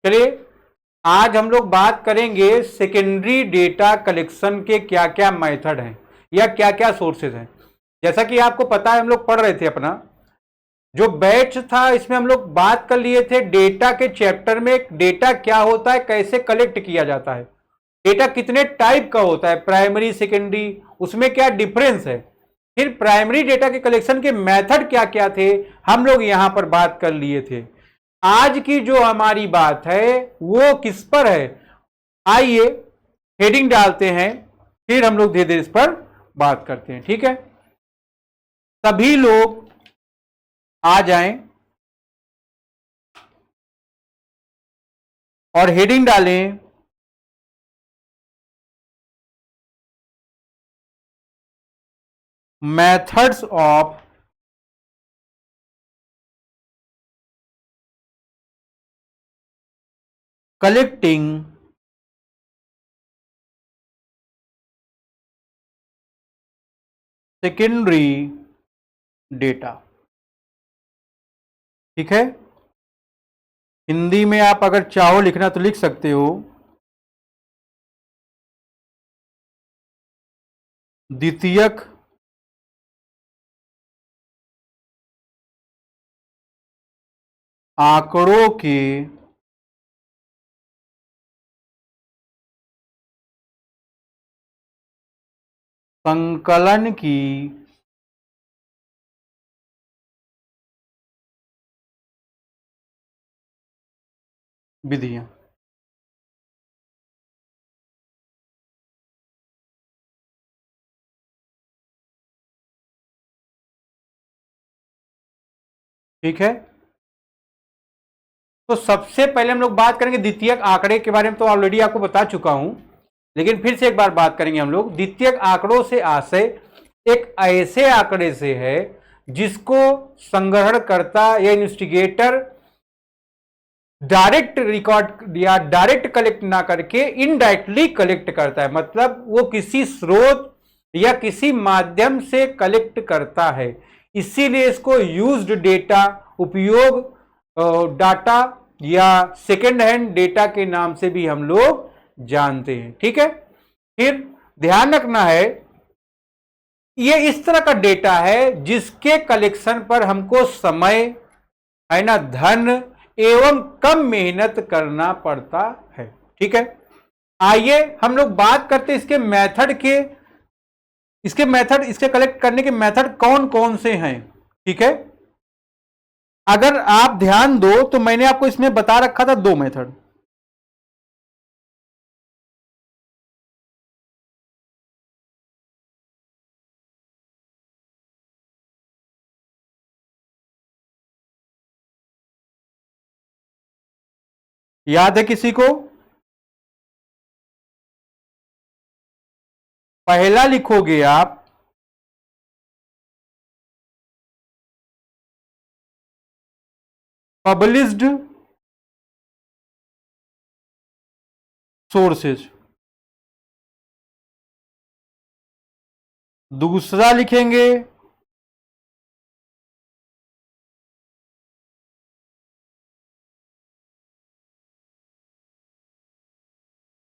चलिए, आज हम लोग बात करेंगे सेकेंडरी डेटा कलेक्शन के क्या क्या मेथड हैं या क्या क्या सोर्सेज हैं। जैसा कि आपको पता है, हम लोग पढ़ रहे थे अपना जो बैच था, इसमें हम लोग बात कर लिए थे डेटा के चैप्टर में। डेटा क्या होता है, कैसे कलेक्ट किया जाता है, डेटा कितने टाइप का होता है, प्राइमरी सेकेंडरी, उसमें क्या डिफरेंस है, फिर प्राइमरी डेटा के कलेक्शन के मेथड क्या क्या थे, हम लोग यहां पर बात कर लिए थे। आज की जो हमारी बात है वो किस पर है, आइए हेडिंग डालते हैं, फिर हम लोग धीरे धीरे इस पर बात करते हैं। ठीक है, सभी लोग आ जाएं और हेडिंग डालें methods of collecting secondary data. ठीक है, हिंदी में आप अगर चाहो लिखना तो लिख सकते हो, द्वितीयक आंकड़ों के संकलन की विधियां। ठीक है, तो सबसे पहले हम लोग बात करेंगे द्वितीयक आंकड़े के बारे में, तो ऑलरेडी आपको बता चुका हूं, लेकिन फिर से एक बार बात करेंगे हम लोग। द्वितीयक आंकड़ों से आशय एक ऐसे आंकड़े से है जिसको संग्रहणकर्ता या इन्वेस्टिगेटर डायरेक्ट रिकॉर्ड या डायरेक्ट कलेक्ट ना करके इनडायरेक्टली कलेक्ट करता है, मतलब वो किसी स्रोत या किसी माध्यम से कलेक्ट करता है, इसीलिए इसको यूज्ड डेटा, उपयोग डाटा या सेकेंड हैंड डेटा के नाम से भी हम लोग जानते हैं। ठीक है, फिर ध्यान रखना है, ये इस तरह का डेटा है जिसके कलेक्शन पर हमको समय है ना, धन एवं कम मेहनत करना पड़ता है। ठीक है, आइए हम लोग बात करते हैं इसके मेथड के। इसके मेथड, इसके कलेक्ट करने के मेथड कौन कौन से हैं। ठीक है, अगर आप ध्यान दो तो मैंने आपको इसमें बता रखा था दो मेथड। याद है किसी को? पहला लिखोगे आप पब्लिश्ड सोर्सेज, दूसरा लिखेंगे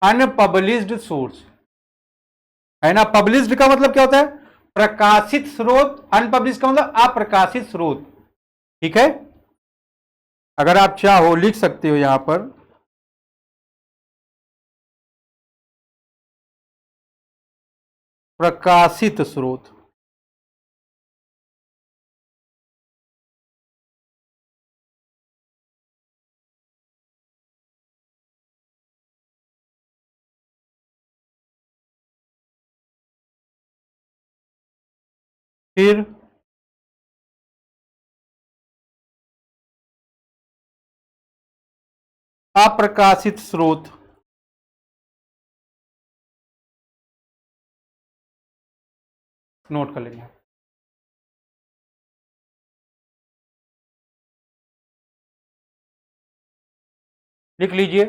अनपब्लिश्ड सोर्स। है ना, पब्लिश्ड का मतलब क्या होता है, प्रकाशित स्रोत, अनपब्लिश्ड का मतलब अप्रकाशित स्रोत। ठीक है, अगर आप चाहो लिख सकते हो यहां पर प्रकाशित स्रोत। फिर अप्रकाशित स्रोत, नोट कर लेंगे, लिख लीजिए।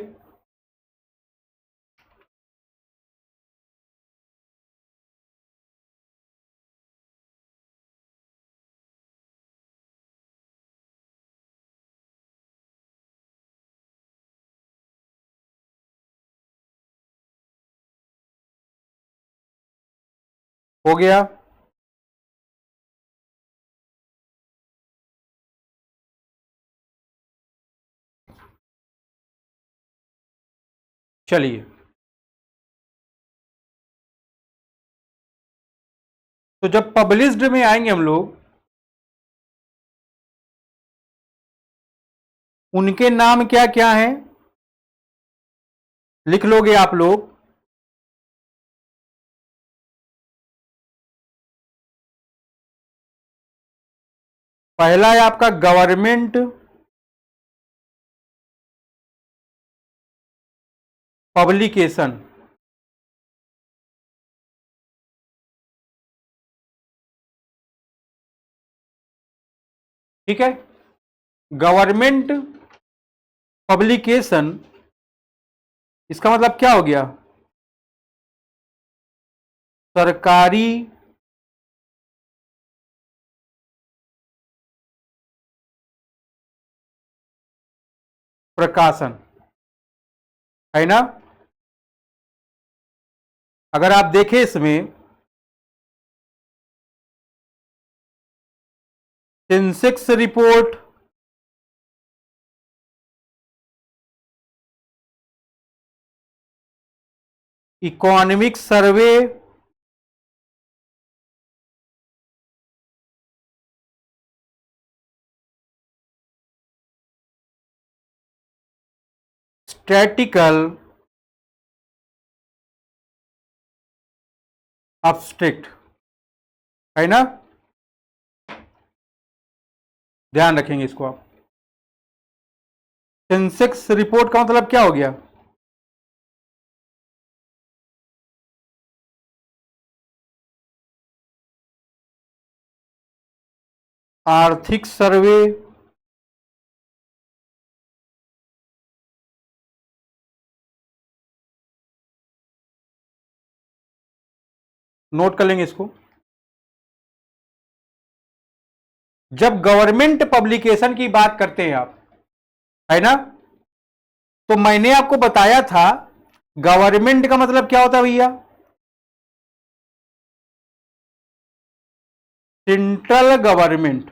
हो गया। चलिए, तो जब पब्लिश्ड में आएंगे हम लोग, उनके नाम क्या क्या हैं लिख लोगे आप लोग। पहला है आपका गवर्नमेंट पब्लिकेशन, ठीक है। गवर्नमेंट पब्लिकेशन, इसका मतलब क्या हो गया? सरकारी प्रकाशन, है ना। अगर आप देखें इसमें, Sensex report, economic survey, statistical abstract, है ना। ध्यान रखेंगे इसको आप। सेंसेक्स रिपोर्ट का मतलब क्या हो गया? आर्थिक सर्वे, नोट कर लेंगे इसको। जब गवर्नमेंट पब्लिकेशन की बात करते हैं आप, है ना, तो मैंने आपको बताया था गवर्नमेंट का मतलब क्या होता है भैया? सेंट्रल गवर्नमेंट,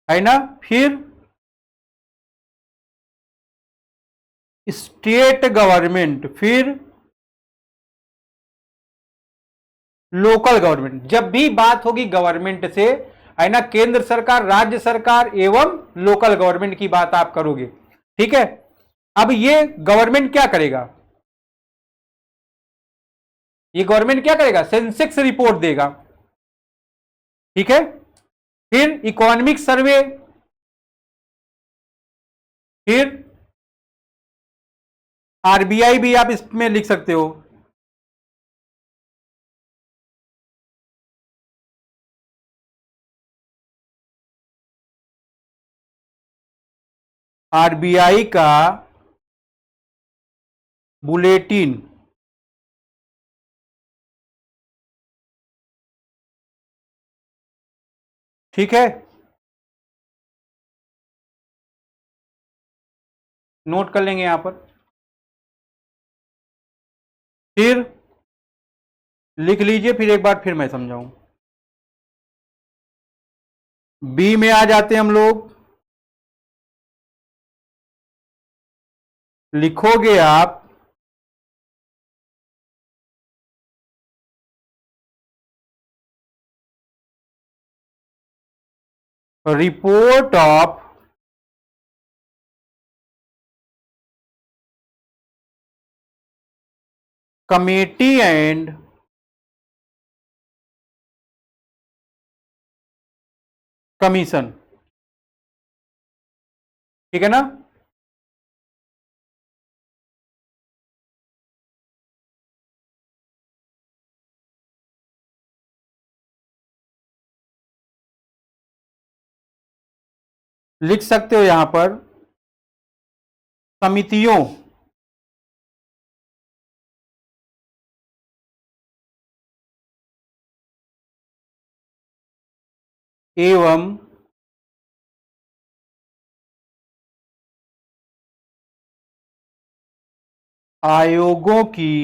है ना। फिर स्टेट गवर्नमेंट, फिर लोकल गवर्नमेंट। जब भी बात होगी गवर्नमेंट से, है ना, केंद्र सरकार, राज्य सरकार एवं लोकल गवर्नमेंट की बात आप करोगे, ठीक है। अब ये गवर्नमेंट क्या करेगा? ये गवर्नमेंट क्या करेगा? सेंसेक्स रिपोर्ट देगा, ठीक है। फिर इकोनॉमिक सर्वे, फिर आरबीआई भी आप इसमें लिख सकते हो। आरबीआई का बुलेटिन, ठीक है। नोट कर लेंगे यहां पर। फिर लिख लीजिए, फिर एक बार फिर मैं समझाऊं। बी में आ जाते हैं हम लोग। लिखोगे आप report of committee and commission, ठीक है ना। लिख सकते हो यहां पर समितियों एवं आयोगों की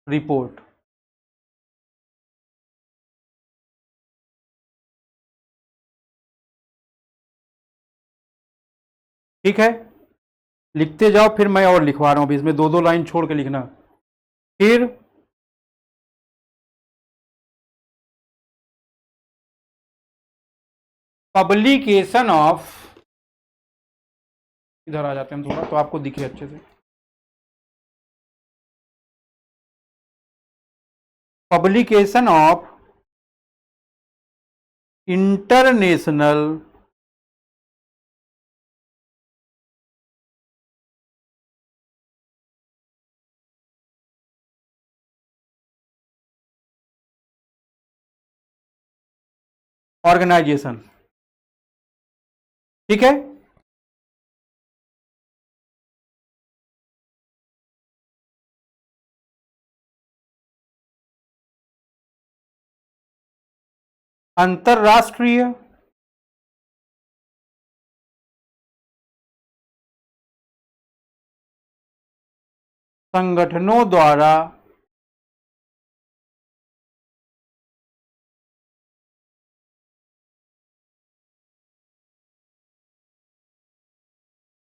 रिपोर्ट। ठीक है, लिखते जाओ, फिर मैं और लिखवा रहा हूं, अभी इसमें दो दो लाइन छोड़ के लिखना। फिर पब्लिकेशन ऑफ, इधर आ जाते हैं हम थोड़ा तो आपको दिखे अच्छे से। Publication of international organization. ठीक है, अंतरराष्ट्रीय संगठनों द्वारा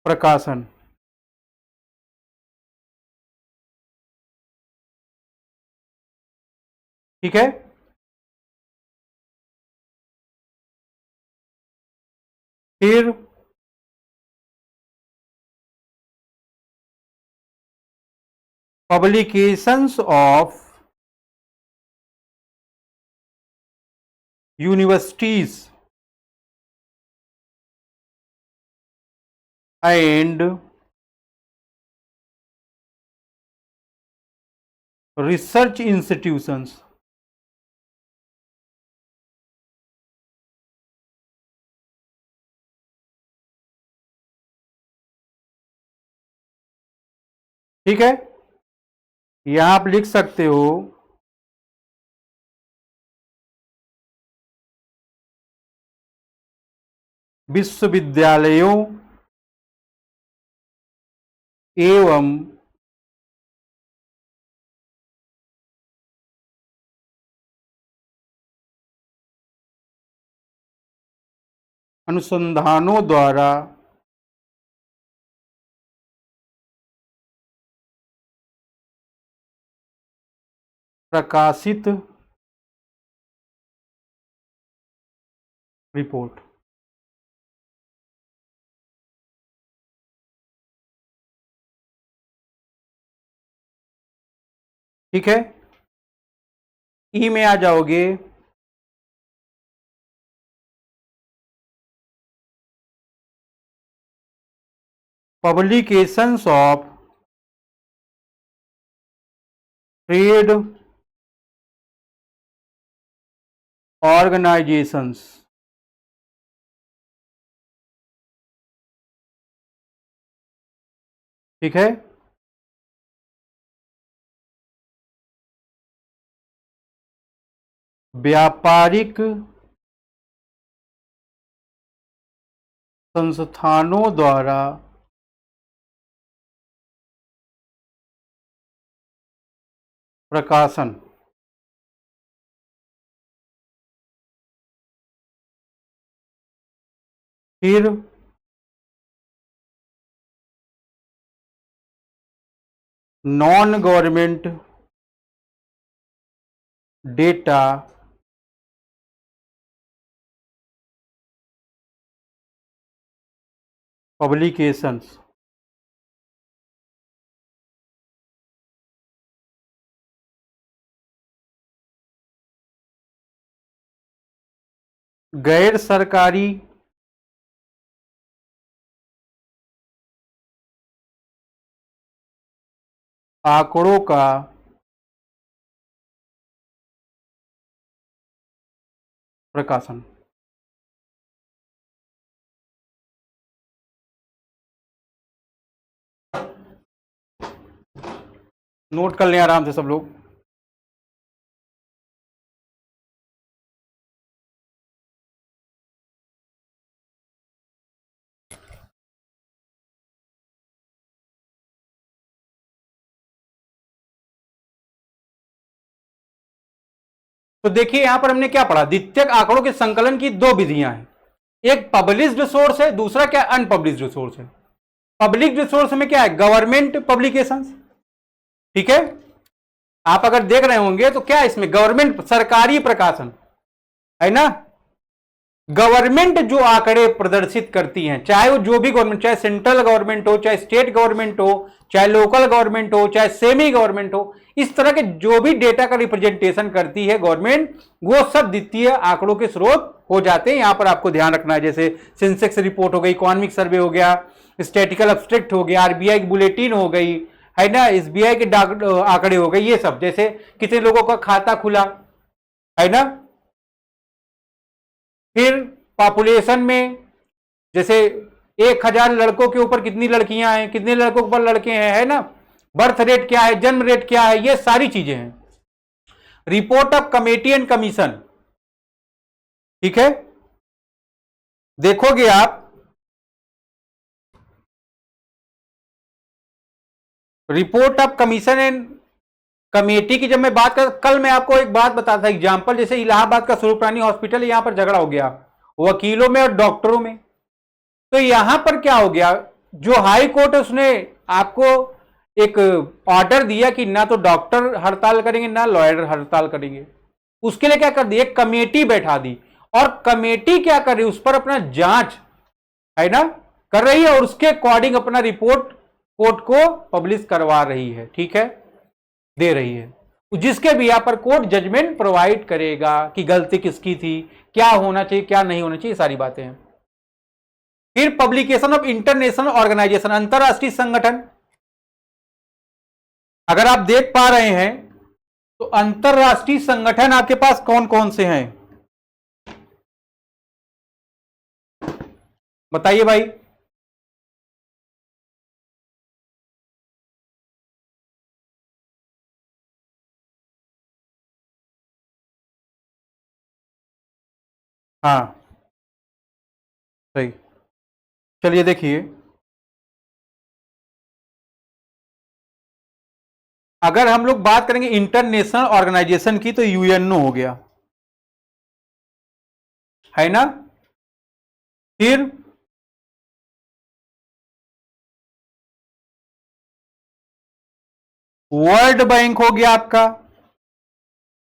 प्रकाशन। ठीक है, फिर publications of universities and research institutions. ठीक है, यहां आप लिख सकते हो विश्वविद्यालयों एवं अनुसंधानों द्वारा प्रकाशित रिपोर्ट। ठीक है, ई में आ जाओगे, पब्लिकेशंस ऑफ ट्रेड ऑर्गेनाइजेशंस। ठीक है, व्यापारिक संस्थानों द्वारा प्रकाशन। फिर नॉन गवर्नमेंट डेटा पब्लिकेशंस। गैर सरकारी आंकड़ों का प्रकाशन। नोट कर लें आराम से सब लोग। तो देखिए यहां पर हमने क्या पढ़ा, द्वितीयक आंकड़ों के संकलन की दो विधियां हैं, एक पब्लिश्ड सोर्स है, दूसरा क्या अनपब्लिश्ड सोर्स है। पब्लिक रिसोर्स में क्या है, गवर्नमेंट पब्लिकेशंस, ठीक है। आप अगर देख रहे होंगे तो क्या है इसमें, गवर्नमेंट सरकारी प्रकाशन है ना। गवर्नमेंट जो आंकड़े प्रदर्शित करती हैं, चाहे वो जो भी गवर्नमेंट, चाहे सेंट्रल गवर्नमेंट हो, चाहे स्टेट गवर्नमेंट हो, चाहे लोकल गवर्नमेंट हो, चाहे सेमी गवर्नमेंट हो, इस तरह के जो भी डेटा का रिप्रेजेंटेशन करती है गवर्नमेंट, वो सब द्वितीय आंकड़ों के स्रोत हो जाते हैं। यहां पर आपको ध्यान रखना है, जैसे सेंसेक्स रिपोर्ट हो गई, इकोनॉमिक सर्वे हो गया, स्टैटिकल एब्स्ट्रैक्ट हो गया, आरबीआई की बुलेटिन हो गई, है ना, एसबीआई के आंकड़े हो गए, ये सब, जैसे कितने लोगों का खाता खुला, है ना। फिर पॉपुलेशन में जैसे 1000 लड़कों के ऊपर कितनी लड़कियां हैं, कितने लड़कों के ऊपर लड़के हैं, है ना, बर्थ रेट क्या है, जन्म रेट क्या है, ये सारी चीजें हैं। Report of committee and commission, ठीक है, देखोगे आप report of commission and committee की जब मैं बात कर, कल मैं आपको एक बात बताता था एग्जांपल, जैसे इलाहाबाद का स्वरूप रानी हॉस्पिटल, यहां पर झगड़ा हो गया वकीलों में और डॉक्टरों में, तो यहां पर क्या हो गया, जो हाई कोर्ट है उसने आपको एक ऑर्डर दिया कि ना तो डॉक्टर हड़ताल करेंगे ना लॉयर हड़ताल करेंगे। उसके लिए क्या कर दी, एक कमेटी बैठा दी, और कमेटी क्या कर रही है, उस पर अपना जांच, है ना, कर रही है, और उसके अकॉर्डिंग अपना रिपोर्ट कोर्ट को पब्लिश करवा रही है, ठीक है, दे रही है, जिसके भी यहां पर कोर्ट जजमेंट प्रोवाइड करेगा कि गलती किसकी थी, क्या होना चाहिए क्या नहीं होना चाहिए, सारी बातें हैं। फिर पब्लिकेशन ऑफ इंटरनेशनल ऑर्गेनाइजेशन, अंतरराष्ट्रीय संगठन, अगर आप देख पा रहे हैं तो अंतरराष्ट्रीय संगठन आपके पास कौन कौन से हैं, बताइए भाई। हाँ सही, चलिए देखिए, अगर हम लोग बात करेंगे इंटरनेशनल ऑर्गेनाइजेशन की तो यूएनओ हो गया, है ना। फिर वर्ल्ड बैंक हो गया आपका,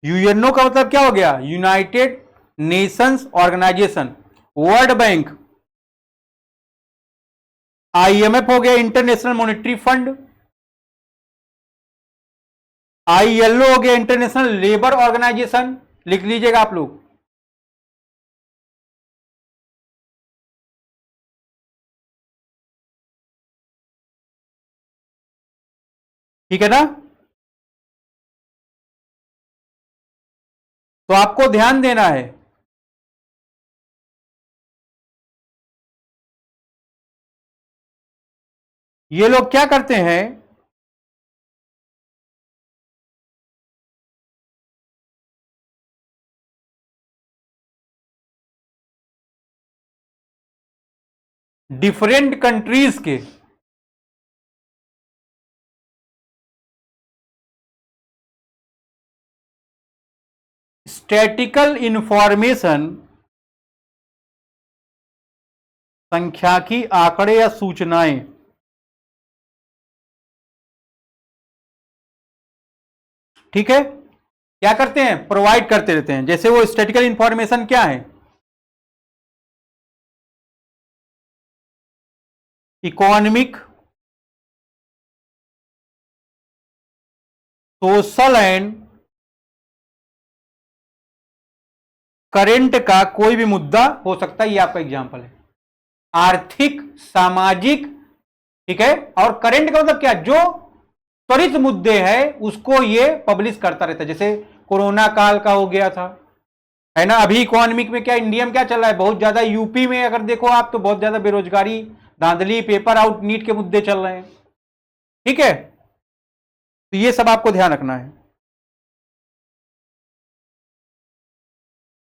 यूएनओ का मतलब क्या हो गया, United Nations Organization, World Bank, IMF हो गया, इंटरनेशनल मॉनेटरी फंड, आईएलओ हो गया, इंटरनेशनल लेबर ऑर्गेनाइजेशन, लिख लीजिएगा आप लोग, ठीक है ना। तो आपको ध्यान देना है, ये लोग क्या करते हैं, डिफरेंट कंट्रीज के स्टैटिकल इंफॉर्मेशन, सांख्यिकी आंकड़े या सूचनाएं, ठीक है, क्या करते हैं, प्रोवाइड करते रहते हैं। जैसे वो स्टैटिकल इंफॉर्मेशन क्या है, इकोनॉमिक, सोशल एंड करेंट का कोई भी मुद्दा हो सकता है, ये आपका एग्जांपल है, आर्थिक सामाजिक, ठीक है, और करेंट का मतलब क्या, जो त्वरित मुद्दे हैं उसको ये पब्लिश करता रहता है, जैसे कोरोना काल का हो गया था, है ना। अभी इकोनॉमिक में क्या, इंडिया में क्या चल रहा है, बहुत ज्यादा यूपी में अगर देखो आप तो बहुत ज्यादा बेरोजगारी, धांधली, पेपर आउट, नीट के मुद्दे चल रहे हैं, ठीक है, तो ये सब आपको ध्यान रखना है।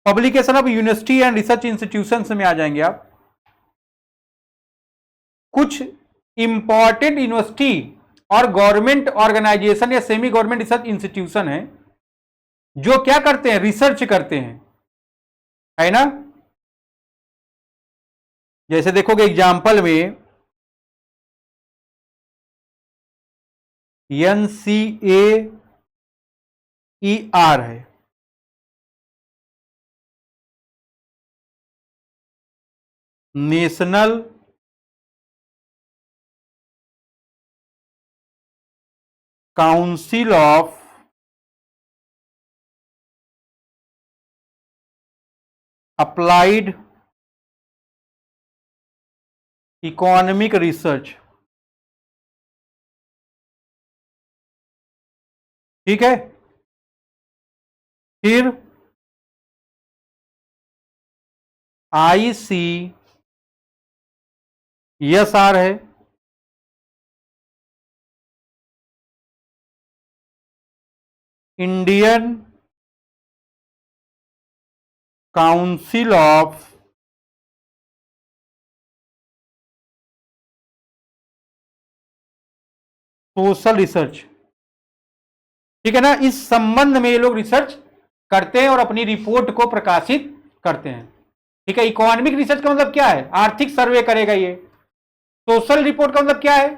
Publication of university and research institution में आ जाएंगे आप, कुछ इंपॉर्टेंट यूनिवर्सिटी और गवर्नमेंट ऑर्गेनाइजेशन या सेमी गवर्नमेंट रिसर्च इंस्टीट्यूशन है जो क्या करते हैं, रिसर्च करते हैं, है ना। जैसे देखोगे एग्जाम्पल में NCAER है, national council of applied economic research, ठीक है। फिर ICSR है, Indian council of social research, ठीक है ना। इस संबंध में ये लोग रिसर्च करते हैं और अपनी रिपोर्ट को प्रकाशित करते हैं, ठीक है। इकोनॉमिक रिसर्च का मतलब क्या है, आर्थिक सर्वे करेगा ये। सोशल रिपोर्ट का मतलब क्या है,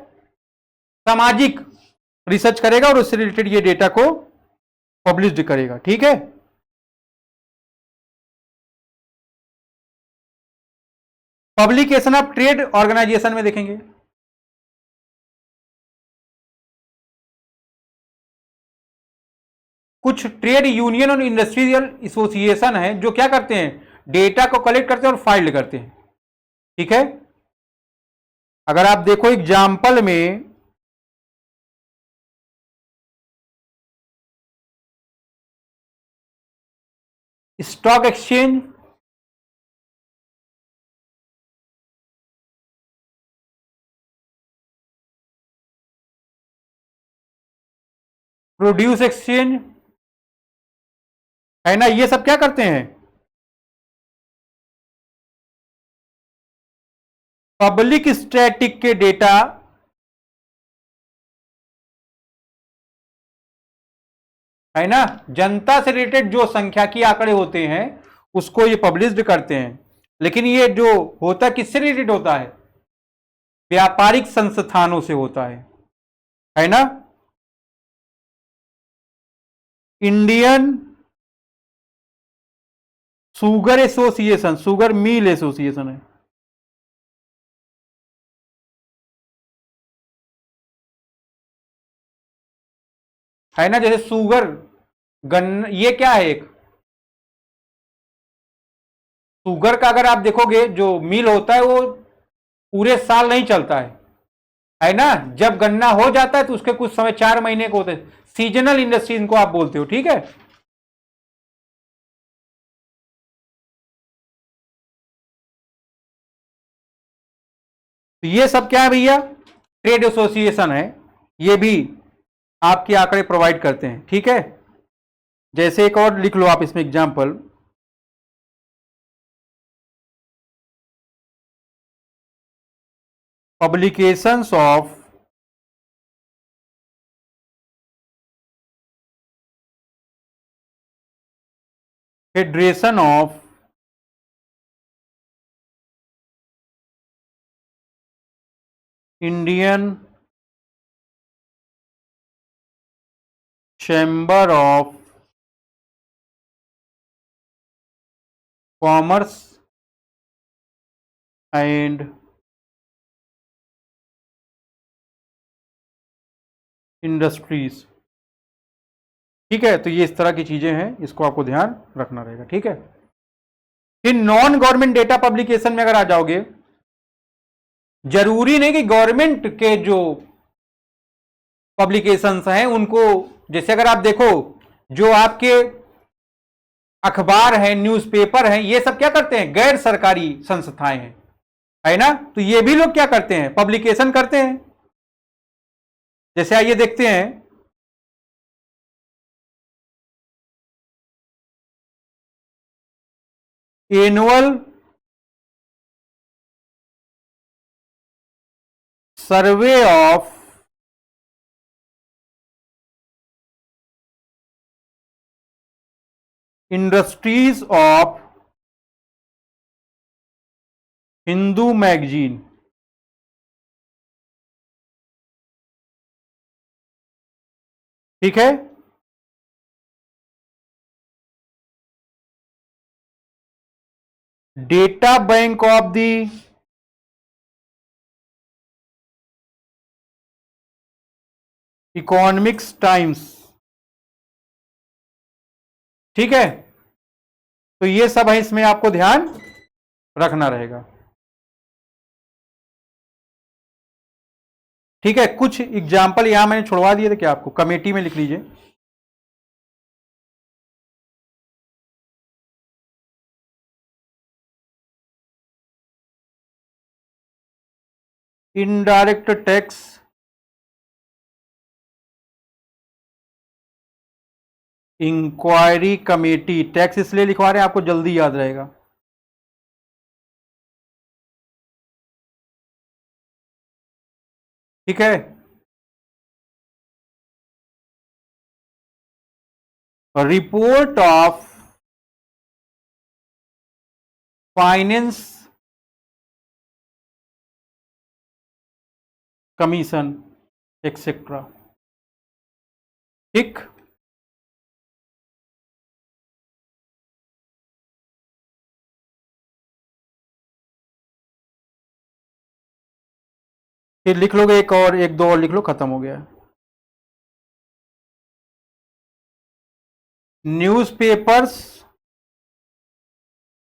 सामाजिक रिसर्च करेगा और उससे रिलेटेड ये डेटा को पब्लिश करेगा, ठीक है। पब्लिकेशन ऑफ ट्रेड ऑर्गेनाइजेशन में देखेंगे, कुछ ट्रेड यूनियन और इंडस्ट्रियल एसोसिएशन है जो क्या करते हैं, डेटा को कलेक्ट करते हैं और फाइल करते हैं, ठीक है। अगर आप देखो एग्जाम्पल में स्टॉक एक्सचेंज, प्रोड्यूस एक्सचेंज, है ना, ये सब क्या करते हैं, पब्लिक स्टैटिक के डेटा है ना, जनता से रिलेटेड जो संख्याकी आंकड़े होते हैं उसको ये पब्लिश करते हैं। लेकिन ये जो होता है किससे रिलेटेड होता है, व्यापारिक संस्थानों से होता है ना। Indian sugar association, sugar mill association है ना। जैसे शुगर गन्ना, ये क्या है, एक शुगर का अगर आप देखोगे जो मिल होता है वो पूरे साल नहीं चलता है ना। जब गन्ना हो जाता है तो उसके कुछ समय 4 महीने को होते हैं, सीजनल इंडस्ट्री इनको आप बोलते हो, ठीक है। तो ये सब क्या है भैया, ट्रेड एसोसिएशन है, ये भी आपके आंकड़े प्रोवाइड करते हैं, ठीक है। जैसे एक और लिख लो आप इसमें example, publications of federation of Indian chamber of commerce and industries, ठीक है। तो ये इस तरह की चीजें हैं, इसको आपको ध्यान रखना रहेगा, ठीक है। फिर नॉन गवर्नमेंट डेटा पब्लिकेशन में अगर आ जाओगे, जरूरी नहीं कि गवर्नमेंट के जो पब्लिकेशंस हैं उनको, जैसे अगर आप देखो जो आपके अखबार हैं, न्यूज़पेपर हैं, ये सब क्या करते हैं, गैर सरकारी संस्थाएं हैं, है ना। तो ये भी लोग क्या करते हैं, पब्लिकेशन करते हैं। जैसे आइए देखते हैं, annual survey of industries of Hindu magazine, ठीक है। Data bank of the economics times, ठीक है। तो ये सब है, इसमें आपको ध्यान रखना रहेगा, ठीक है। कुछ एग्जाम्पल यहां मैंने छुड़वा दिए थे, क्या आपको कमेटी में लिख लीजिए। Indirect tax, inquiry committee, tax इसलिए लिखवा रहे हैं आपको जल्दी याद रहेगा। ठीक है। Report of finance commission etcetera, ठीक। फिर लिख लोगे एक और, एक दो और लिख लो, खत्म हो गया। न्यूज़पेपर्स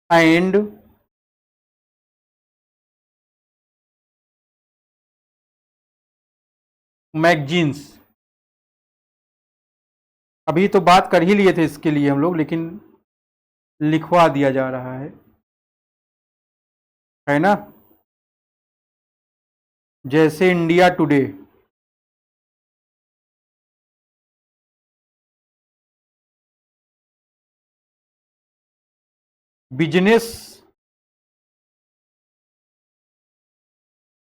एंड मैगजीन्स, अभी तो बात कर ही लिए थे इसके लिए हम लोग, लेकिन लिखवा दिया जा रहा है ना। जैसे India today, business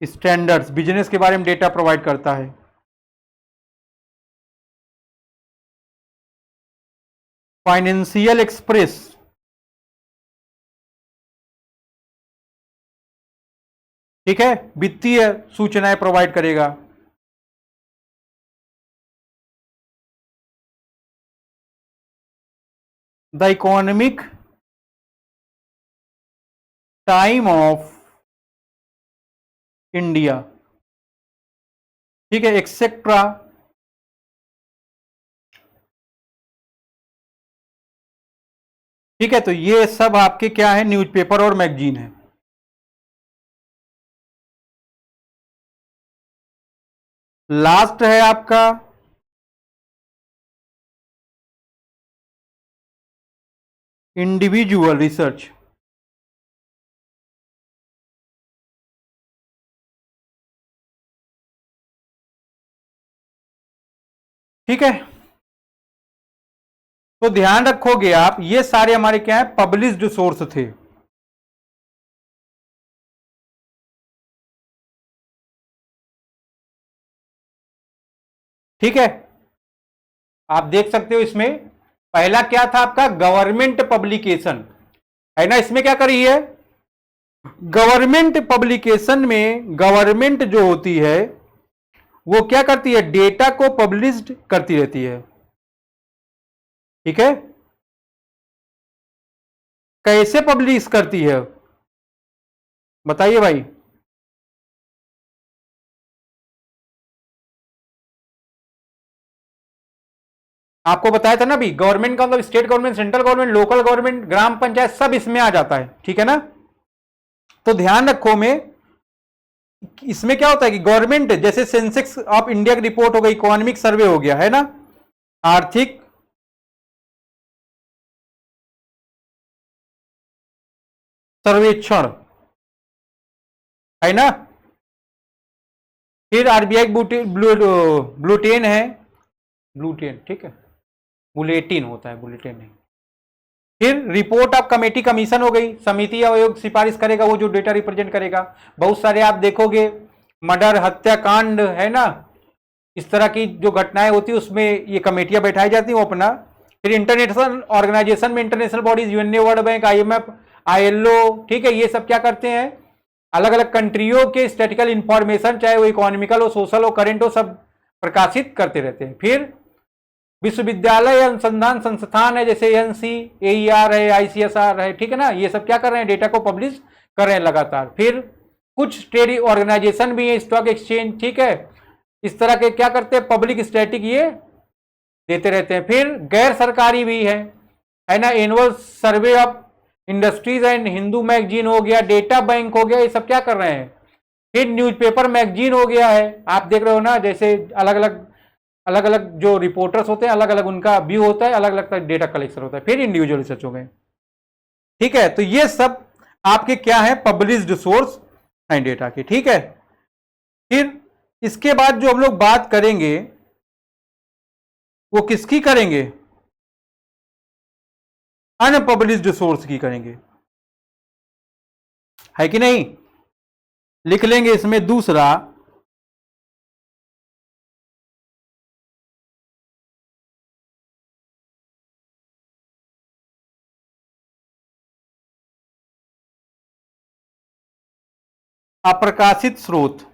standards, business के बारे में डेटा प्रोवाइड करता है। फाइनेंशियल एक्सप्रेस, ठीक है, वित्तीय सूचनाएं प्रोवाइड करेगा। The economic time of India, ठीक है, एक्सेट्रा। ठीक है, तो ये सब आपके क्या है, न्यूज़पेपर और मैगजीन है। लास्ट है आपका इंडिविजुअल रिसर्च, ठीक है। तो ध्यान रखोगे आप, ये सारे हमारे क्या है, पब्लिश्ड सोर्स थे। ठीक है, आप देख सकते हो इसमें पहला क्या था आपका, गवर्नमेंट पब्लिकेशन, है ना। इसमें क्या करी है, गवर्नमेंट पब्लिकेशन में गवर्नमेंट जो होती है वो क्या करती है, डेटा को पब्लिश्ड करती रहती है, ठीक है। कैसे पब्लिश करती है बताइए भाई। आपको बताया था ना अभी, गवर्नमेंट का मतलब state government, central government, local government, ग्राम पंचायत, सब इसमें आ जाता है, ठीक है ना। तो ध्यान रखो, में इसमें क्या होता है कि गवर्नमेंट, जैसे सेंसेक्स ऑफ इंडिया की रिपोर्ट हो गई, इकोनॉमिक सर्वे हो गया, है ना, आर्थिक सर्वेक्षण, है ना। फिर आरबीआई ब्लूटेन है, ब्लूटेन, ठीक है, बुलेटिन होता है, बुलेटिन नहीं। फिर रिपोर्ट ऑफ कमेटी कमीशन हो गई, समिति या आयोग सिफारिश करेगा, वो जो डेटा रिप्रेजेंट करेगा। बहुत सारे आप देखोगे मर्डर, हत्याकांड, है ना, इस तरह की जो घटनाएं होती है उसमें ये कमेटियां बैठाई जाती हैं, वो अपना फिर इंटरनेशनल ऑर्गेनाइजेशन में international bodies, UNA, world Bank, IMF, ILO, ठीक है, ये सब क्या करते हैं, अलग अलग कंट्रियों के स्टैटिकल इंफॉर्मेशन, चाहे वो इकोनॉमिकल हो, सोशल हो, करेंट हो, सब प्रकाशित करते रहते हैं। फिर विश्वविद्यालय या अनुसंधान संस्थान है, जैसे एनसीएईआर है, आईसीएसआर है, ठीक है ना, ये सब क्या कर रहे हैं, डेटा को पब्लिश कर रहे हैं लगातार। फिर कुछ ट्रेड ऑर्गेनाइजेशन भी है, स्टॉक एक्सचेंज, ठीक है, इस तरह के क्या करते हैं, पब्लिक स्टैटिक ये देते रहते हैं। फिर गैर सरकारी भी है ना, annual survey of industries and Hindu magazine हो गया, डेटा बैंक हो गया, ये सब क्या कर रहे हैं। फिर न्यूज़पेपर मैगजीन हो गया है, आप देख रहे हो ना, जैसे अलग अलग जो रिपोर्टर्स होते हैं, अलग अलग उनका व्यू होता है, अलग अलग डेटा कलेक्शन होता है। फिर इंडिविजुअल रिसर्च हो गए, ठीक है। तो ये सब आपके क्या है, पब्लिश्ड सोर्स हैं डेटा के, ठीक है। फिर इसके बाद जो हम लोग बात करेंगे वो किसकी करेंगे, अनपब्लिश्ड सोर्स की करेंगे, है कि नहीं। लिख लेंगे इसमें दूसरा, अप्रकाशित स्रोत।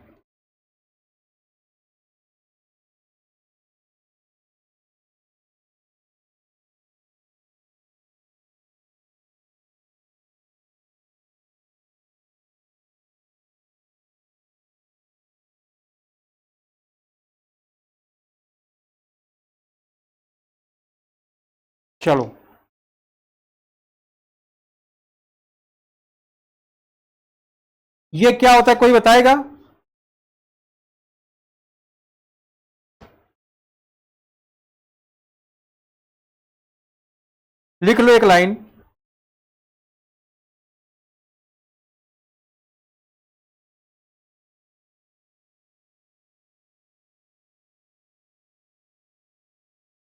चलो, ये क्या होता है, कोई बताएगा। लिख लो एक line.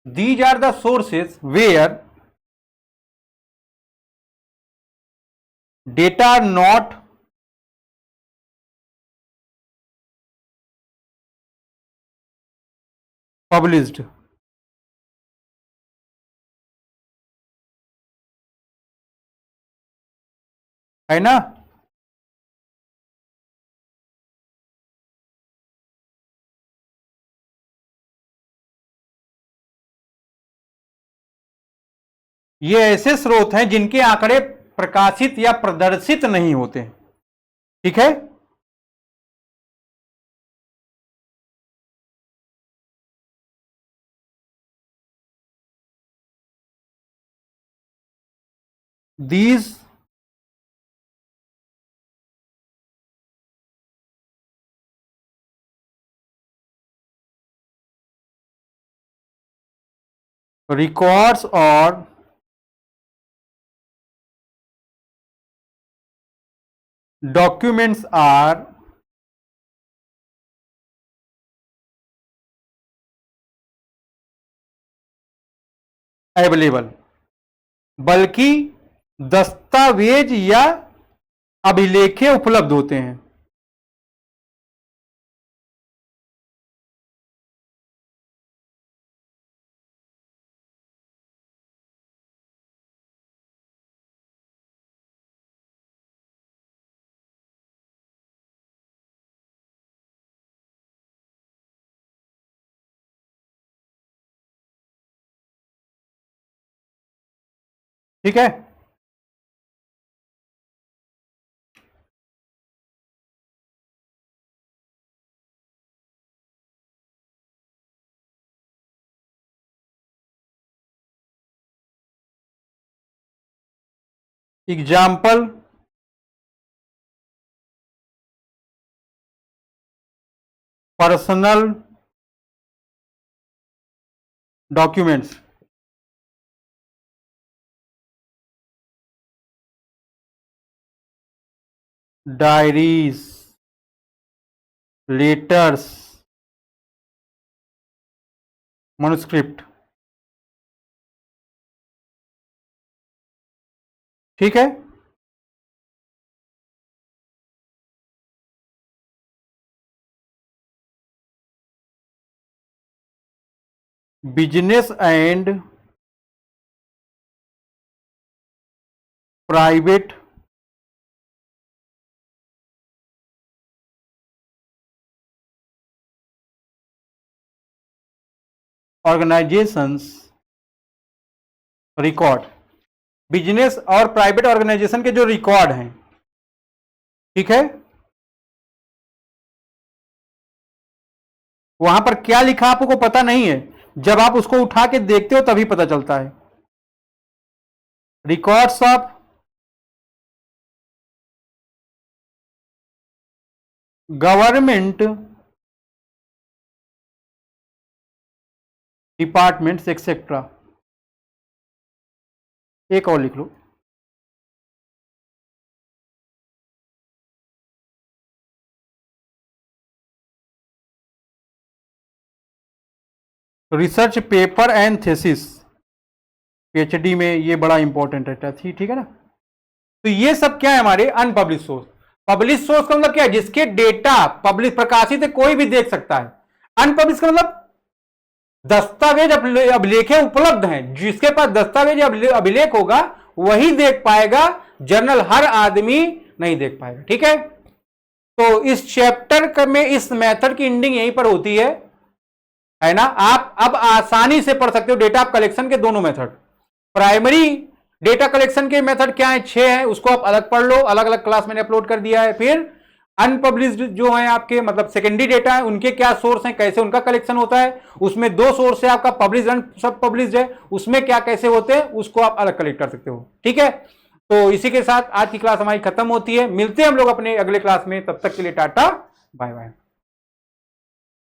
These are the sources where data are not published, है ना। ये ऐसे स्रोत हैं जिनके आंकड़े प्रकाशित या प्रदर्शित नहीं होते, ठीक है। These records or documents are available, बल्कि दस्तावेज या अभिलेखें उपलब्ध होते हैं, ठीक है। Example, personal documents, diaries, letters, manuscript, ठीक है। Business and private organisations record, business और प्राइवेट ऑर्गेनाइजेशन के जो रिकॉर्ड हैं, ठीक है, वहां पर क्या लिखा आपको पता नहीं है, जब आप उसको उठा के देखते हो तभी पता चलता है। Records of government departments etcetera. एक और लिख लो, research paper and thesis, PhD में ये बड़ा इंपॉर्टेंट रहता है, ठीक है ना। तो ये सब क्या है हमारे अनपब्लिश सोर्स। पब्लिश सोर्स का मतलब क्या है, जिसके डेटा पब्लिश प्रकाशित है कोई भी देख सकता है। अनपब्लिश का मतलब दस्तावेज अभिलेखें उपलब्ध हैं, जिसके पास दस्तावेज अभिलेख होगा वही देख पाएगा, जर्नल हर आदमी नहीं देख पाएगा, ठीक है। तो इस चैप्टर में इस मेथड की एंडिंग यहीं पर होती है ना। आप अब आसानी से पढ़ सकते हो डेटा कलेक्शन के दोनों मेथड। प्राइमरी डेटा कलेक्शन के मेथड क्या है, 6 है, उसको आप अलग पढ़ लो, अलग अलग क्लास मैंने अपलोड कर दिया है। फिर अनपब्लिश्ड जो है आपके मतलब सेकेंडरी डेटा है, उनके क्या सोर्स हैं, कैसे उनका कलेक्शन होता है, उसमें 2 सोर्स है आपका, पब्लिश एंड सब पब्लिश है, उसमें क्या कैसे होते हैं उसको आप अलग कलेक्ट कर सकते हो, ठीक है। तो इसी के साथ आज की क्लास हमारी खत्म होती है। मिलते हैं हम लोग अपने अगले क्लास में, तब तक के लिए टाटा बाय बाय।